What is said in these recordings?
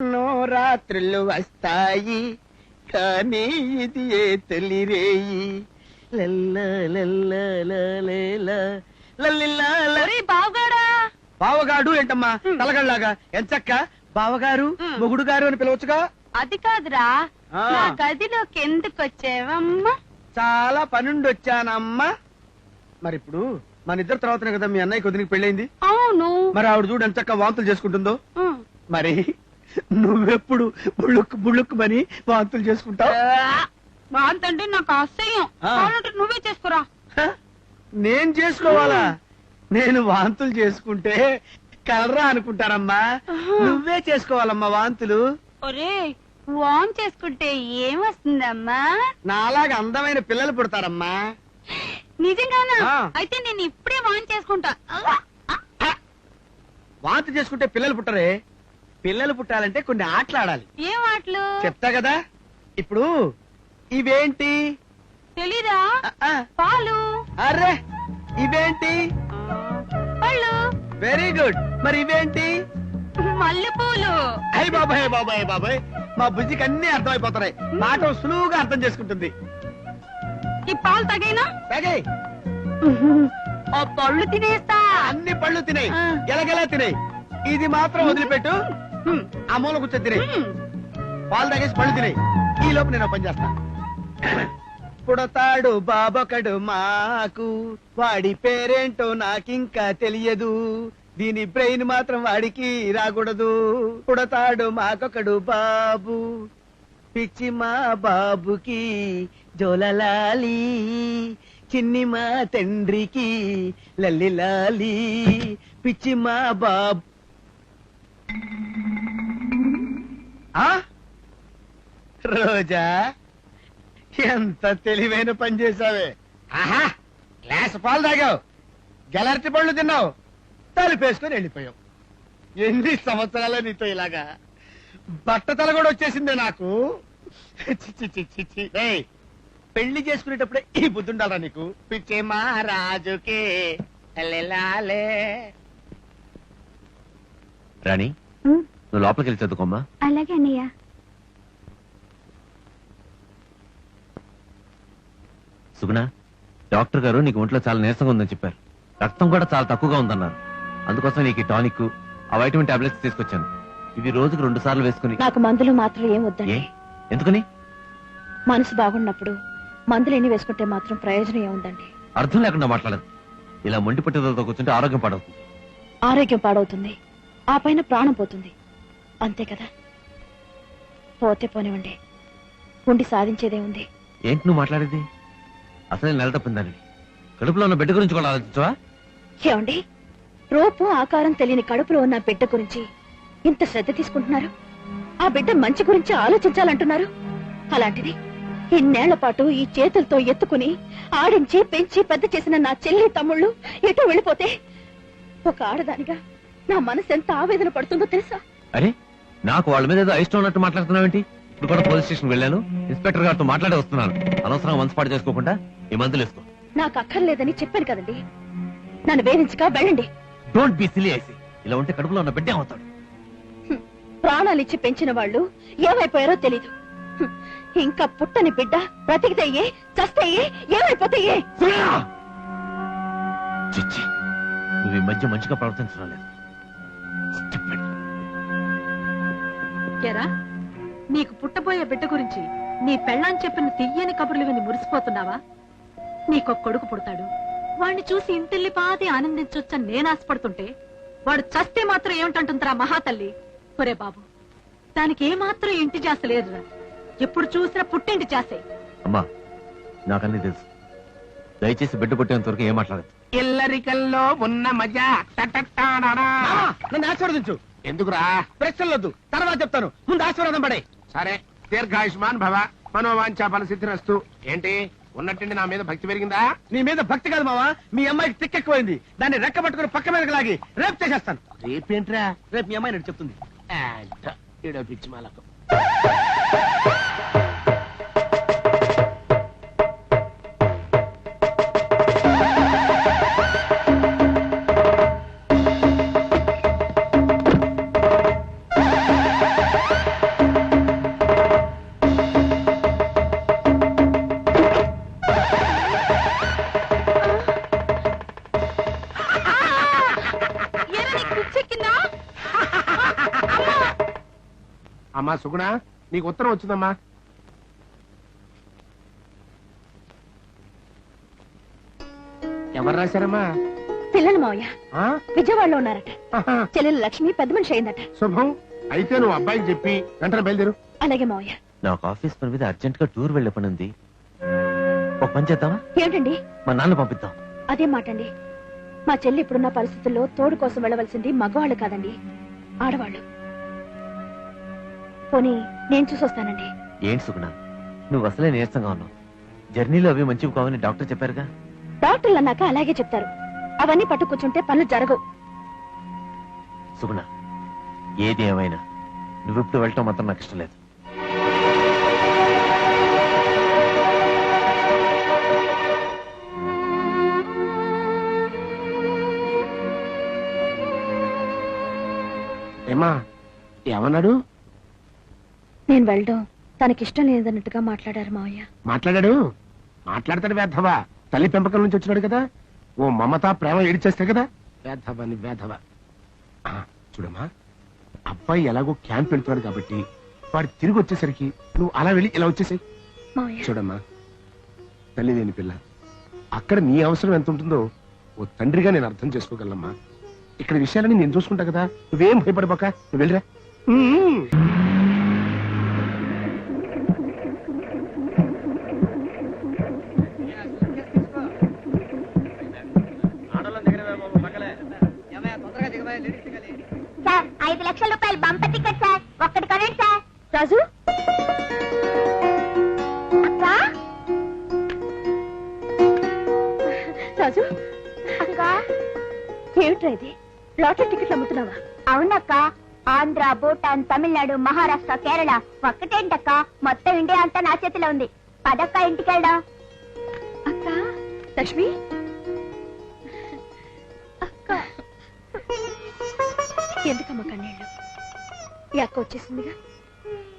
ఎన్నో రాత్రులు వస్తాయి కానీ ఇది ఏ తొలిరేయి. బావగాడు ఏంటమ్మా తలగళ్ళలాగా ఎంచక్క బావగారు మొగుడు గారు అని పిలవచ్చుగా. అది కాదురా, నా గదిలోకి ఎందుకు వచ్చావమ్మా? చాలా పనుండి వచ్చానమ్మా. మరి ఇప్పుడు మన ఇద్దరు తర్వాతనే కదా మీ అన్నయ్య కొద్దికి పెళ్ళైంది. అవును. మరి ఆవిడ చూడు ఎంచక్క వాంతులు చేసుకుంటుందో. మరి నువ్వెప్పుడు బుళ్ళుక్కు బుళ్ళుక్కుమని వాంతులు చేసుకుంటావు? వాంతంటే నాకు అసహ్యం. నువ్వే చేసుకురా. నేను చేసుకోవాలా? నేను వాంతులు చేసుకుంటే కలరా అనుకుంటారమ్మా. నువ్వే చేసుకోవాలమ్మా వాంతులు. ఒరే, వాన్ చేసుకుంటే ఏమొస్తుందమ్మా? నాలాగా అందమైన పిల్లలు పుడతారమ్మా. నిజంగానా? అయితే నేను ఇప్పుడే వాన్ చేసుకుంటా. వాంతి చేసుకుంటే పిల్లలు పుట్టరే. పిల్లలు పుట్టాలంటే కొన్ని ఆటలు ఆడాలి. ఏం ఆటలు? చెప్తా కదా. ఇప్పుడు ఇవేంటి తెలీదా? పాలు. అర్రే ఇవేంటి? పళ్ళు. Very good. మరి ఇవేంటి? మల్లెపూలు. అయ్య బాబాయ్ బాబాయ్ బాబాయ్, మా బుజ్జికి అన్ని అర్థమైపోతున్నాయి. మాట సులువుగా అర్థం చేసుకుంటుంది. ఈ పాలు తగైనా? తగాయి. ఆ పళ్ళు తినేస్తా. అన్ని పళ్ళు తినేయి, గెలగెలా తినేయి. ఇది మాత్రం వదిలిపెట్టు. ఆ మూల కూర్చొని తినేయి. పాలు తాగేసి పళ్ళు తినేయి. ఈ లోపు నేను పని చేస్తా. పుడతాడు బాబొకడు మాకు, వాడి పేరేంటో నాకింకా తెలియదు. దీని బ్రెయిన్ మాత్రం వాడికి రాకూడదు. పుడతాడు మాకొకడు బాబు, పిచ్చి మా బాబుకి జోలలాలి, చిన్ని మా తండ్రికి లల్లి లాలి, పిచ్చి మా బాబు. రోజా, ఎంత తెలివైన పని చేసావే. ఆహా, గ్లాస్ పాలు తాగావు, గెలర్టి పళ్ళు తిన్నావు, తలుపేసుకొని వెళ్ళిపోయావు. ఎన్ని సంవత్సరాలు నీతో ఇలాగా? బట్టతల కూడా వచ్చేసిందే నాకు. పెళ్లి చేసుకునేటప్పుడే ఈ బుద్ధి ఉండాలా నీకు? పిచ్చే మహారాజుకే రాణి, నువ్వు లోపలికి వెళ్ళి చదువుకోమ్మా. అలాగే అన్నయ్య. సుగుణ, డాక్టర్ గారు నీకు ఒంట్లో చాలా నీరసంగా ఉందని చెప్పారు. రక్తం కూడా చాలా తక్కువగా ఉందన్నారు. అందుకోసం నీకు టానిక్, ఆ వైటమిన్ టాబ్లెట్స్ తీసుకొచ్చాను. ఇవి రోజుకు 2 సార్లు వేసుకుని. నాకు మందులు మాత్రం ఏం వద్దండి. ఎందుకని? మనసు బాగున్నప్పుడు మందులు ఎన్ని వేసుకుంటే మాత్రం ప్రయోజనం ఏముందండి? అర్థం లేకుండా మాట్లాడదు. ఇలా మొండి పట్టుదలతో కూర్చుంటే ఆరోగ్యం పాడవుతుంది. ఆరోగ్యం పాడవుతుంది, ఆ పైన ప్రాణం పోతుంది. అంతే కదా. పోతే పోనివ్వండి, ఉండి సాధించేదే ఉంది. ఏంటి నువ్వు మాట్లాడేది? అసలే నెల తప్పిందని కడుపులో ఉన్న బిడ్డ గురించి కూడా ఆలోచించవా? ఏమండి, రూపం ఆకారం తెలియని కడుపులో ఉన్న బిడ్డ గురించి ఇంత శ్రద్ధ తీసుకుంటున్నారు. ఆ బిడ్డ మంచి గురించి ఆలోచించాలంటున్నారు. అలాంటిది ఇన్నేళ్ల పాటు ఈ చేతులతో ఎత్తుకుని ఆడించి పెంచి పెద్ద చేసిన నా చెల్లి తమ్ముళ్ళు ఎటో వెళ్ళిపోతే ఒక ఆడదానిగా నా మనసు ఎంత ఆవేదన పడుతుందో తెలుసా? అరే, నాకు వాళ్ళ మీద ఏదో ఇష్టం ఉన్నట్టు మాట్లాడుతున్నావేంటి? ఇప్పుడు కూడా పోలీస్ స్టేషన్ వెళ్ళాను, ఇన్స్పెక్టర్ గారితో మాట్లాడే వస్తున్నాను. అనవసరంగా మనసు పాటు చేసుకోకుండా ఈ మందులు వేసుకో. నాకు అక్కర్లేదని చెప్పాను కదండి. నన్ను వేధించక వెళ్ళండి. Don't be silly I see. ఇలా ఉంటే కడుపులో ఉన్న బిడ్డ అవుతాడు. ప్రాణాలిచ్చి పెంచిన వాళ్ళు ఏమైపోయారో తెలీదు. ఇంకా పుట్టని బిడ్డ బ్రతికితేయే చస్తేయే ఏమైపోతాయే? చిచ్చి, నువ్వు ఈ మధ్య మంచిగా ప్రవర్తించడం లేదు. నీకు పుట్టబోయే బిడ్డ గురించి నీ పెళ్ళాన్ని చెప్పిన తియ్యని కబుర్లు విని మురిసిపోతున్నావా? నీకొక కొడుకు పుడతాడు, వాణ్ణి చూసి ఇంటిల్లి పాది ఆనందించొచ్చని నేను ఆశపడుతుంటే వాడు చస్తే మాత్రం ఏమిటంటుందిరా మహాతల్లి. ఒరే బాబు, దానికి ఏమాత్రం ఇంటి చేస లేదురా. ఎప్పుడు చూసినా పుట్టింటి చేసే. అమ్మా, నాకన్నీ తెలుసు. దయచేసి బిడ్డ పుట్టేంత వరకు ఏం మాట్లాడదు. ఇల్లరికల్లో ఉన్న మజా. నన్ను ఆశీర్వదించు. ఎందుకురా? ప్రశ్నలొద్దు, తర్వాత చెప్తాను. ముందు ఆశీర్వాదం పడే. సరే, దీర్ఘాయుష్మాన్ భవ, మనోవాంఛా ఫలసిద్ధిరస్తు. ఏంటి ఉన్నట్టుండి నా మీద భక్తి పెరిగిందా? నీ మీద భక్తి కాదు మావా, మీ అమ్మాయికి తిక్కెక్కువైంది. దాన్ని రెక్క పట్టుకుని పక్క మీదకి లాగి రేపు చేసేస్తాను. రేపేంట్రా? రేపు మీ అమ్మాయి నేను చెప్తుంది. ఈడో పిచ్చి మాలకు. అమ్మా సుగుణ, నీకు ఉత్తరం వచ్చిందమ్మా. ఎవరు రాశారమ్మా? పిల్లలు మావయ్య ఆ? విజయవాడలో ఉన్నారట. ఆహా, చెల్లెలు లక్ష్మి పెద్ద మనిషి అయిందట. శుభం. అయితే నువ్వు అబ్బాయికి చెప్పి వెంటనే బయలుదేరు. అలాగే మావయ్య. నాకు ఆఫీస్ పని మీద అర్జెంట్ గా టూర్ వెళ్ళే పని ఉంది. ఒక పని చేద్దామా? ఏమిటండి మా నాన్న పంపిద్దాం. అదేం మాటండి? మా చెల్లి ఇప్పుడున్న పరిస్థితుల్లో తోడు కోసం వెళ్ళవలసింది మగవాళ్ళు కాదండి, ఆడవాళ్ళు. పోనీ నేను చూసొస్తానండి. ఏంటి సుగుణ, నువ్వు అసలే నీరసంగా ఉన్నావు. జర్నీలో అవి మంచివి కావని డాక్టర్ చెప్పారుగా. డాక్టర్లు అన్నాక అలాగే చెప్తారు. అవన్నీ పట్టు కూర్చుంటే పనులు జరగవు. సుగుణ, ఏది ఏమైనా నువ్విప్పుడు వెళ్ళటం మాత్రం నాకు ఇష్టం లేదు. ఏమా ఏమన్నాడు? నేను వెళ్ళడం తనకిష్టం లేదన్నట్టుగా మాట్లాడారు మావయ్య. మాట్లాడాడు. మాట్లాడతాడు వేధవా. తల్లి పెంపకం నుంచి వచ్చినాడు కదా. ఓ మమత ప్రేమ ఏడిచేస్తే కదా. వేధవాని వేధవ. చూడమ్మా, అబ్బాయి ఎలాగో క్యాంప్ వెళ్తున్నాడు కాబట్టి వాడు తిరిగి వచ్చేసరికి నువ్వు అలా వెళ్ళి ఇలా వచ్చేసాయి. మావయ్య చూడమ్మా, తల్లి లేని పిల్ల అక్కడ నీ అవసరం ఎంత ఉంటుందో ఓ తండ్రిగా నేను అర్థం చేసుకోగలమ్మా. ఇక్కడ విషయాలని నేను చూసుకుంటా కదా. నువ్వేం భయపడబాక, నువ్వు వెళ్ళిరా. సార్ 5 లక్షల రూపాయలు బంపర్ టికెట్ సార్. ఒక్కటి కొనండి సార్. రాజు, అక్క రాజు, అక్క. ఏమిట్రా ఇది? లాటరీ టికెట్లు అమ్ముతున్నావా? అవునక్క. ఆంధ్ర, భూటాన్, తమిళనాడు, మహారాష్ట్ర, కేరళ ఒక్కటేంటక్క, మొత్తం ఇండియా అంతా నా చేతిలో ఉంది. పదక్క ఇంటికి వెళ్దాం. అక్క, లక్ష్మి, ఎందుకమ్మా కన్నీళ్ళు? ఈ అక్క వచ్చేసిందిగా,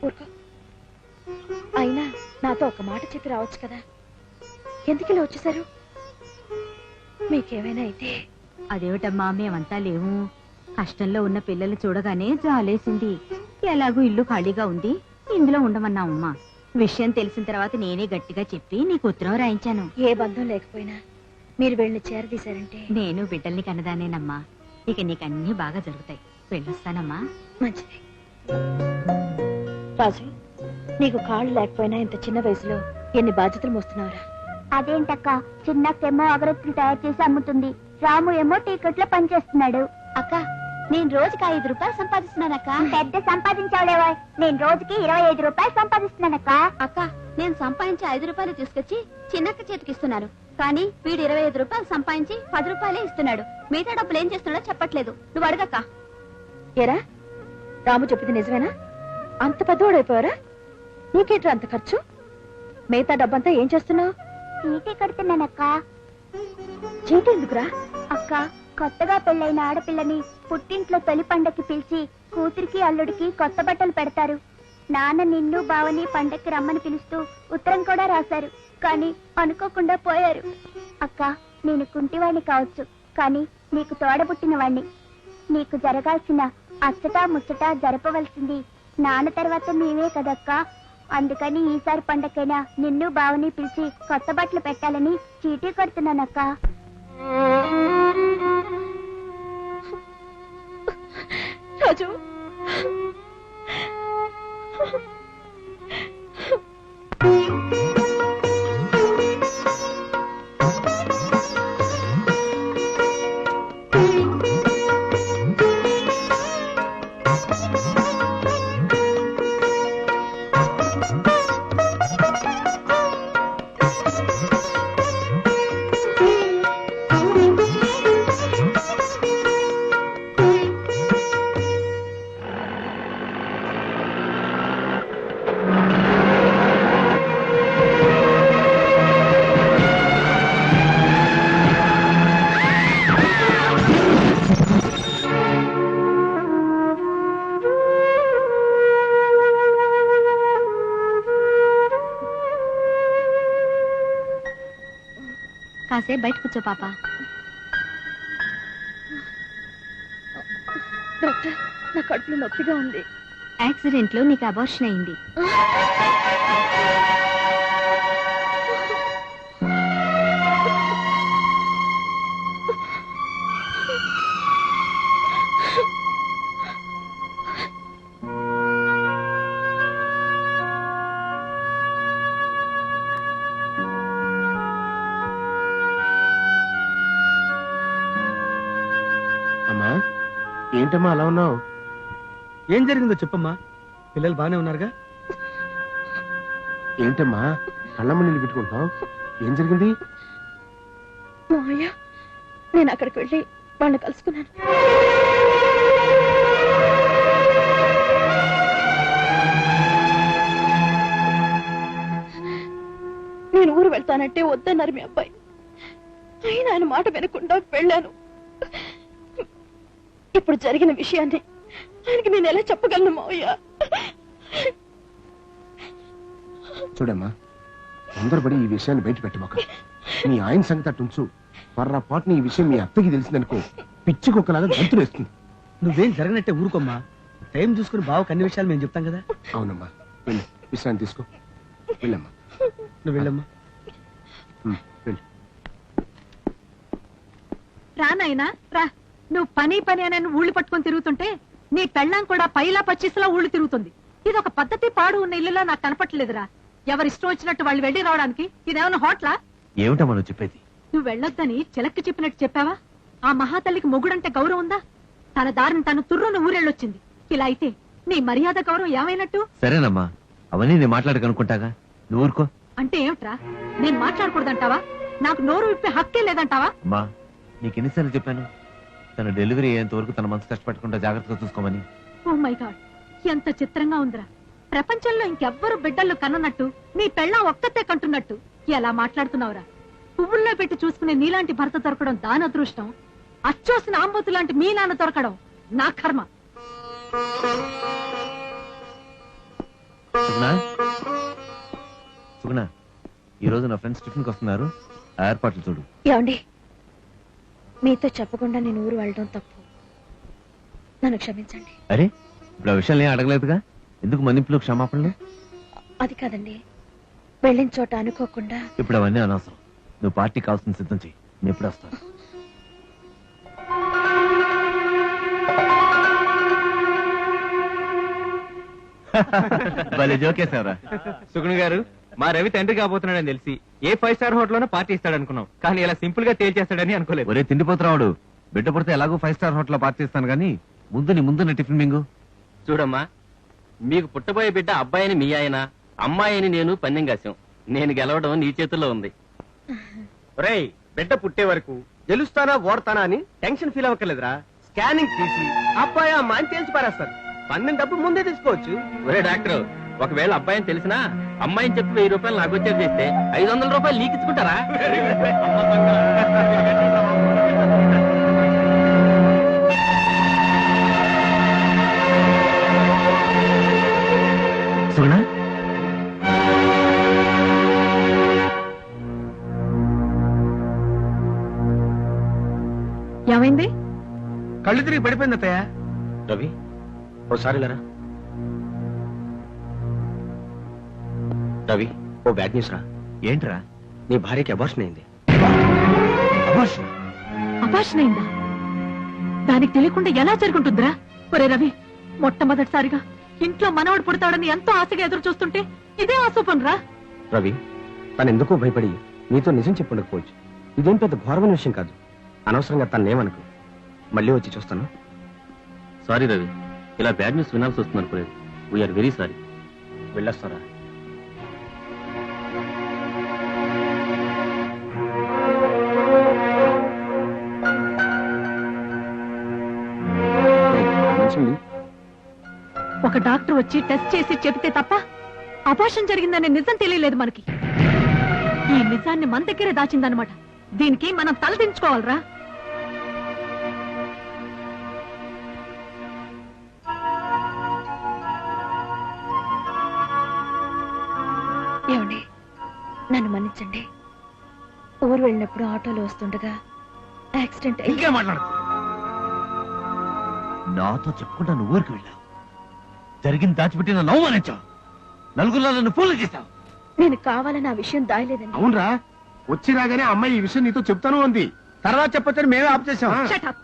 ఊరుకో. అయినా నాతో ఒక మాట చెప్పి రావచ్చు కదా. ఎందుకు ఇలా వచ్చేసారు? మీకేమైనా అయితే? అదేమిటమ్మా, మేమంతా లేవు. కష్టంలో ఉన్న పిల్లలు చూడగానే జాలేసింది. ఎలాగూ ఇల్లు ఖాళీగా ఉంది, ఇందులో ఉండమన్నామమ్మా. విషయం తెలిసిన తర్వాత నేనే గట్టిగా చెప్పి నీకు ఉత్తరం రాయించాను. ఏ బంధం లేకపోయినా మీరు వెళ్ళి చేరదీశారంటే నేను బిడ్డల్ని కన్నదానేనమ్మా. ఇక నీకన్నీ బాగా జరుగుతాయి. వెళ్ళొస్తానమ్మా. మంచిది. రాజు, నీకు కాళ్ళు లేకపోయినా ఇంత చిన్న వయసులో ఎన్ని బాధ్యతలు మోస్తున్నావురా? అదేంటక్క, చిన్నక్కేమో అగరత్తులు తయారు చేసి అమ్ముతుంది, రాము ఏమో టికెట్లో పనిచేస్తున్నాడు. అక్క, నేను రోజుకి 5 రూపాయలు సంపాదిస్తున్నానక్క. పెద్ద సంపాదించావులేవా. నేను రోజుకి 25 రూపాయలు సంపాదిస్తున్నానక్క. అక్క, నేను సంపాదించి 5 రూపాయలు తీసుకొచ్చి చిన్నక్క చేతికి ఇస్తున్నాను. కానీ వీడు 25 రూపాయలు సంపాదించి 10 రూపాయలే ఇస్తున్నాడు. మిగతా డబ్బులు ఏం చేస్తున్నాడో చెప్పట్లేదు. నువ్వు అడగక్క. ఏరా, రాము చెప్పింది నిజమేనా? అంత పెద్దవాడైపోయారా? నీకేంట్రా అంత ఖర్చు? మిగతా డబ్బంతా ఏం చేస్తున్నావు? చీటీ కడుతున్నానక్క. చీటీ ఎందుకురా? అక్క, కొత్తగా పెళ్ళైన ఆడపిల్లని పుట్టింట్లో తొలి పండక్కి పిలిచి కూతురికి అల్లుడికి కొత్త బట్టలు పెడతారు. నాన్న నిన్ను బావని పండక్కి రమ్మని పిలుస్తూ ఉత్తరం కూడా రాశారు. కానీ అనుకోకుండా పోయారు. అక్క, నేను కుంటివాణ్ణి కావచ్చు, కానీ నీకు తోడబుట్టిన వాణ్ణి. నీకు జరగాల్సిన అచ్చటా ముచ్చటా జరపవలసింది నాన్న తర్వాత నీవే కదక్క. అందుకని ఈసారి పండక్కైనా నిన్ను బావని పిలిచి కొత్త బట్టలు పెట్టాలని చీటీ కడుతున్నానక్క. రాజు, కాసేపు బయట కూర్చో పాప. డాక్టర్, నా కడుపులో నొప్పిగా ఉంది. యాక్సిడెంట్ లో నీకు అబార్షన్ అయింది. అమ్మా ఏంటమ్మా అలా ఉన్నావు? ఏం జరిగిందో చెప్పమ్మా. పిల్లలు బానే ఉన్నారుగా? ఏంటమ్మా కళ్ళమ్మ నీళ్ళు పెట్టుకుంటున్నావు? ఏం జరిగింది? మావయ్య, నేను అక్కడికి వెళ్ళి వాళ్ళని కలుసుకున్నాను. నేను ఊరు వెళ్తానంటే వద్దన్నారు మీ అబ్బాయి. అయినా ఆయన మాట వినకుండా వెళ్ళాను. ఇప్పుడు జరిగిన విషయాన్ని ఆయనకి నేను ఎలా చెప్పగలను మావయ్య? చూడమ్మా, తొందరపడి ఈ విషయాన్ని బయట పెట్టమాక. మీ ఆయన సంగతి అట్టుంచు. పొర్రపాటుని ఈ విషయం మీ అత్తకి తెలిసిందనుకో, పిచ్చి కుక్కలాగా గంతులు వేస్తుంది. నువ్వేం జరగనట్టే ఊరుకోమ్మా. టైం చూసుకుని బావకు అన్ని విషయాలు మేము చెప్తాం కదా. అవునమ్మా, వెళ్ళి విశ్రాంతి తీసుకో. వెళ్ళమ్మా. నువ్వు వెళ్ళమ్మా. వెళ్ళు. రా నాయనా రా. నువ్వు పని పని అని ఊళ్ళు పట్టుకొని తిరుగుతుంటే నీ పెళ్ళాం కూడా పైలా పచ్చిసలా ఊళ్ళు తిరుగుతుంది. ఇది ఒక పద్ధతి పాడు ఉన్న ఇల్లులా నాకు కనపట్లేదురా. ఎవరిష్టం వచ్చినట్టు వాళ్ళు వెళ్ళి రావడానికి ఇదేమన్నా హోటలా? ఏమిటమ్మా నువ్వు చెప్పేది? నువ్వు వెళ్ళొద్దని చిలక్కి చెప్పినట్టు చెప్పావా? ఆ మహాతల్లికి మొగుడంటే గౌరవం ఉందా? తన దారిని తను తుర్రును ఊరెళ్ళొచ్చింది. ఇలా అయితే నీ మర్యాద గౌరవం ఏమైనట్టు? సరేనమ్మా, అవన్నీ నేను మాట్లాడకనుకుంటాగా, నువ్వు ఊరుకో. అంటే ఏమిట్రా? నేను మాట్లాడకూడదంటావా? నాకు నోరు విప్పే హక్కే లేదంటావా? అమ్మా, నీకు ఎన్నిసార్లు చెప్పాను తన డెలివరీ అయ్యేంత వరకు తన మనసు కష్టపెట్టకుండా జాగ్రత్తగా చూసుకోమని. ఓ మై గాడ్, ఎంత చిత్రంగా ఉందిరా. ప్రపంచంలో ఇంకెవ్వరు బిడ్డలు కన్ననట్టు నీ పెళ్ళం ఒక్కతే కంటున్నట్టు ఎలా మాట్లాడుతున్నావురా? పువ్వుల్లో పెట్టి చూసుకునే నీలాంటి భర్త దొరకడం దాని అదృష్టం. అచ్చోసిన ఆంబోతు లాంటి మీ నాన్న దొరకడం నా కర్మ. సుగుణ, ఈ రోజు నా ఫ్రెండ్స్ టిఫిన్కి వస్తున్నారు, ఆ ఏర్పాట్లు చూడు. ఏమండి, మీతో చెప్పకుండా నేను ఊరు వెళ్ళడం తప్పు. నన్ను క్షమించండి. అరే, ఇప్పుడు ఆ విషయాలు ఏం అడగలేదుగా, ఎందుకు మన్నింపులు క్షమాపణలు? అది కాదండి, వెళ్ళిన చోట అనుకోకుండా. ఇప్పుడు అవన్నీ అనవసరం. నువ్వు పార్టీ కావాల్సిన సిద్ధం చెయ్యి, నేను ఎప్పుడు వస్తాను. భలే జోకేశావరా. సుగుణ గారు, మా రవి తండ్రి కాబోతున్నాడని తెలిసి ఏ 5 స్టార్ హోటల్ పార్టీ ఇస్తాడనుకున్నాం, కానీ ఇలా సింపుల్ గా తేల్చేస్తాడని అనుకోలేదు. ఒరే తిండిపోతున్నాడు, బిడ్డ పడితే ఎలాగో 5 స్టార్ హోటల్ పార్టీ ఇస్తాను గానీ ముందు నీ టిఫిన్ మింగు. చూడమ్మా, మీకు పుట్టబోయే బిడ్డ అబ్బాయిని మీ ఆయన, అమ్మాయిని నేను పందెం కాశాం. నేను గెలవడం నీ చేతుల్లో ఉంది. రేయ్, బిడ్డ పుట్టే వరకు గెలుస్తానా ఓడతానా అని టెన్షన్ ఫీల్ అవ్వకలేదురా. స్కానింగ్ తీసి అబ్బాయి అమ్మ అని తేల్చి పారేస్తారు. పందెం డబ్బు ముందే తీసుకోవచ్చు. ఒరే డాక్టర్, ఒకవేళ అబ్బాయిని తెలిసినా అమ్మాయిని చెప్పి 1000 రూపాయలు నాకు వచ్చేది చేస్తే 500 రూపాయలు నీకు ఇచ్చుకుంటారా? సుగుణ, ఏమైంది? కళ్ళు తిరిగి పడిపోయింది అత్తయ్య. రవి, ఓసారి లేరా. రవి, ఓ బ్యాడ్ న్యూస్ రా. ఏంట్రా? నీ భార్యకి అబార్షన్ అయింది. అపార్షన్ అయిందా? దానికి తెలియకుండా ఎలా జరుగుతుందిరా? ఒరే రవి, మొట్టమొదటిసారిగా ఇంట్లో మనవడు పుడతాడని ఎంతో ఆశగా ఎదురు చూస్తుంటే ఇదే అశుభం రా. రవి, తను ఎందుకో భయపడి నీతో నిజం చెప్పుండకపోవచ్చు. ఇదేం పెద్ద ఘోరమైన విషయం కాదు. అనవసరంగా తన్నేమనుకో. మళ్ళీ వచ్చి చూస్తాను. సారీ రవి, ఇలా బ్యాడ్ న్యూస్ వినాల్సి వస్తుంది అనుకోలేదు. We're very sorry. వెళ్ళొస్తారా? ఒక డాక్టర్ వచ్చి టెస్ట్ చేసి చెబితే తప్ప అబార్షన్ జరిగిందనే నిజం తెలియలేదు మనకి. ఈ నిజాన్ని మన దగ్గరే దాచిందనమాట. దీనికి మనం తలదించుకోవాలరా. ఏమండి, నన్ను మన్నించండి. ఊరు వెళ్ళినప్పుడు ఆటోలో వస్తుండగా యాక్సిడెంట్ అయ్యి. నాతో చెప్పుకుంటా నువ్వు ఊరికి వెళ్ళావు. జరిగింది దాచిపెట్టిన నవ్వుమానించావు. నలుగురిలో నన్ను ఫోన్లు చేశావు. నేను కావాలని ఆ విషయం దాయలేదండి. అవునరా, వచ్చి రాగానే అమ్మాయి ఈ విషయం నీతో చెప్తాను అంది. తర్వాత చెప్పొచ్చని మేమే ఆప్ చేసాం. Shut up.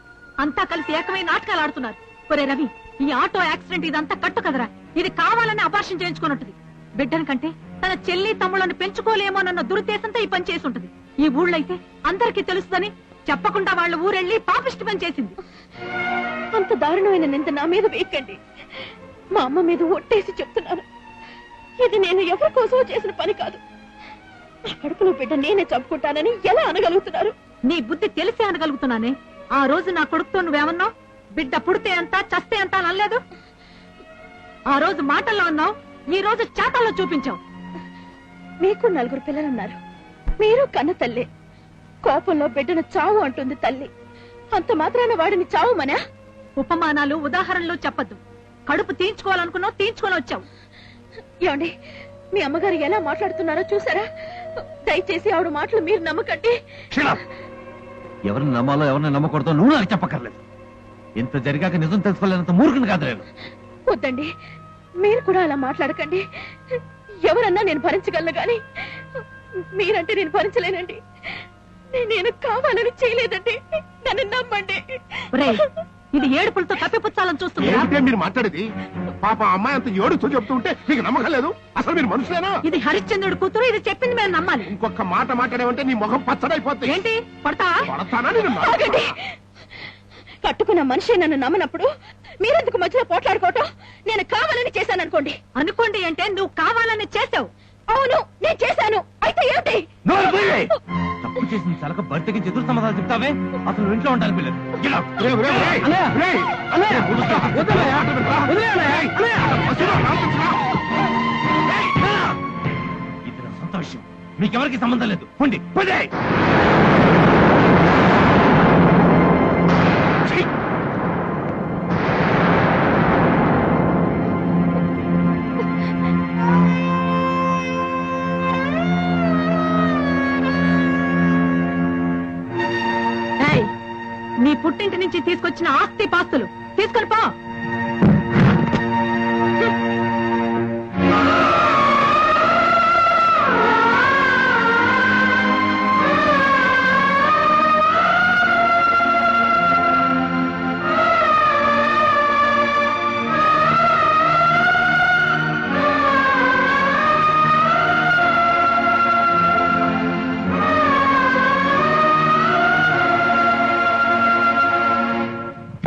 అంతా కలిసి ఏకమై నాటకాలు ఆడుతున్నారు. ఒరే రవి, ఈ ఆటో యాక్సిడెంట్ ఇదంతా కట్టు కదరా. ఇది కావాలని అపార్షన్ చేయించుకున్నట్టుంది. బిడ్డని కంటే తన చెల్లి తమ్ముళ్ళని పెంచుకోలేమోనన్న దురుద్దేశంతో ఈ పని చేసి ఉంటుంది. ఈ ఊళ్ళో అయితే అందరికీ తెలుస్తుందని చెప్పకుండా వాళ్ళ ఊరెళ్ళి పాపిష్టి పని చేసింది. అంత దారుణమైన నింద నా మీద వేయకండి. మా అమ్మ మీద ఒట్టేసి చెప్తున్నాను, ఇది నేను ఎవరి కోసమో చేసిన పని కాదు. నా కడుపులో బిడ్డ నేనే చంపుకుంటానని ఎలా అనగలుగుతున్నారు? నీ బుద్ధి తెలిసే అనగలుగుతున్నానే. ఆ రోజు నా కొడుకుతో నువ్వేమన్నావు? బిడ్డ పుడితే అంతా చస్తే అంతా అనలేదు. ఆ రోజు మాటల్లో అన్నావు, ఈ రోజు చేతల్లో చూపించావు. మీకు 4 పిల్లలున్నారు. మీరు కన్న తల్లి. కోపంలో బిడ్డను చావు అంటుంది తల్లి. అంత మాత్రాన వాడిని చావుమనా? ఉపమానాలు ఉదాహరణలు చెప్పద్దు. కడుపు తీయించుకోవాలనుకున్నావు, తీయించుకొని వచ్చావు. ఏమండి, మీ అమ్మగారు ఎలా మాట్లాడుతున్నారో చూసారా? దయచేసి ఆవిడ మాటలు మీరు నమ్మకండి. ఎవరిని నమ్మాలో ఎవరిని నమ్మకూడదో నువ్వు నాకు చెప్పక్కర్లేదు. ఇంత జరిగాక నిజం తెలుసుకోలేనంత మూర్ఖుని కాదు నేను. వద్దండి, మీరు కూడా అలా మాట్లాడకండి. ఎవరన్నా నేను భరించగలను గాని మీరంటే నేను భరించలేనండి. నేను కావాలని చేయలేదండి, నన్ను నమ్మండి. ఒరేయ్, ఇది ఏడుపులతో కప్పిపుచ్చాలని చూస్తున్నా. ఏమిటే మీరు మాట్లాడేది? పాప అమ్మాయి అంత ఏడుస్తూ చెప్తూ ఉంటే మీకు నమ్మకం లేదు? అసలు మీరు మనుషులేనా? ఇది హరిశ్చంద్రుడు కూతురు, ఇది చెప్పింది మేము నమ్మాలి. ఇంకొక మాట మాట్లాడేమంటే నీ ముఖం పచ్చడైపోతుంది. ఏంటి పడతా? పడతానా నేను? ఆగండి. కట్టుకున్న మనిషి నన్ను నమ్మనప్పుడు మీరెందుకు మధ్యలో పోట్లాడుకోవటం? నేను కావాలని చేశాననుకోండి. అనుకోండి అంటే నువ్వు కావాలని చేసావు. అవును, నేను చేశాను. అయితే ఏంటి? తప్పు చేసిన సలక భర్తకి ఎదురు సమాధానం చెప్తావే. అసలు నువ్వు ఇంట్లో ఉంటాను పిల్లలు. రేయ్, రేయ్, రేయ్, రేయ్, రేయ్, వదిలేయ్, ఇది నా సొంత విషయం, మీకెవరికి సంబంధం లేదు. పోండి, పోండి. నీ పుట్టింటి నుంచి తీసుకొచ్చిన ఆస్తి పాస్తులు తీసుకొని పో.